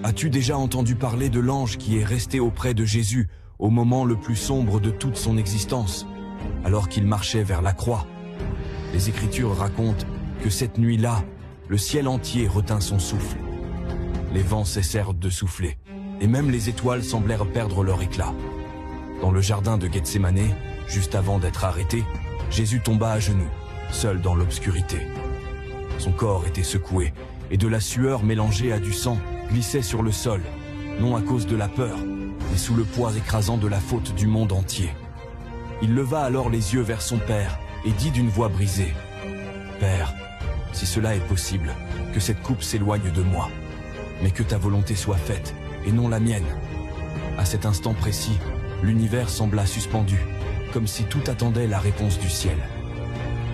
As-tu déjà entendu parler de l'ange qui est resté auprès de Jésus au moment le plus sombre de toute son existence, alors qu'il marchait vers la croix? Les Écritures racontent que cette nuit-là, le ciel entier retint son souffle. Les vents cessèrent de souffler, et même les étoiles semblèrent perdre leur éclat. Dans le jardin de Gethsémané, juste avant d'être arrêté, Jésus tomba à genoux, seul dans l'obscurité. Son corps était secoué, et de la sueur mélangée à du sang glissait sur le sol, non à cause de la peur, mais sous le poids écrasant de la faute du monde entier. Il leva alors les yeux vers son Père et dit d'une voix brisée, « Père, si cela est possible, que cette coupe s'éloigne de moi, mais que ta volonté soit faite, et non la mienne. » À cet instant précis, l'univers sembla suspendu, comme si tout attendait la réponse du ciel.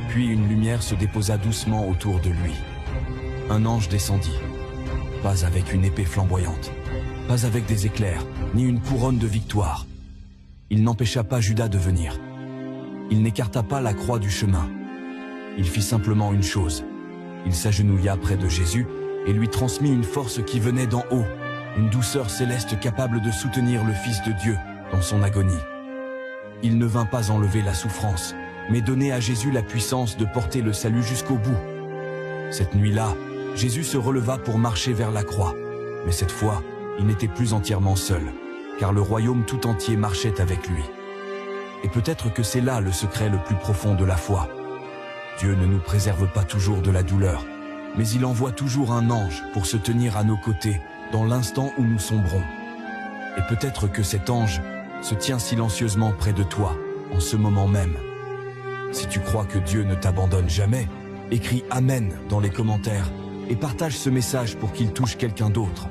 Puis une lumière se déposa doucement autour de lui. Un ange descendit, pas avec une épée flamboyante, pas avec des éclairs, ni une couronne de victoire. Il n'empêcha pas Judas de venir. Il n'écarta pas la croix du chemin. Il fit simplement une chose. Il s'agenouilla près de Jésus et lui transmit une force qui venait d'en haut, une douceur céleste capable de soutenir le Fils de Dieu dans son agonie. Il ne vint pas enlever la souffrance, mais donner à Jésus la puissance de porter le salut jusqu'au bout. Cette nuit-là, Jésus se releva pour marcher vers la croix, mais cette fois, il n'était plus entièrement seul, car le royaume tout entier marchait avec lui. Et peut-être que c'est là le secret le plus profond de la foi. Dieu ne nous préserve pas toujours de la douleur, mais il envoie toujours un ange pour se tenir à nos côtés dans l'instant où nous sombrons. Et peut-être que cet ange se tient silencieusement près de toi, en ce moment même. Si tu crois que Dieu ne t'abandonne jamais, écris Amen dans les commentaires et partage ce message pour qu'il touche quelqu'un d'autre.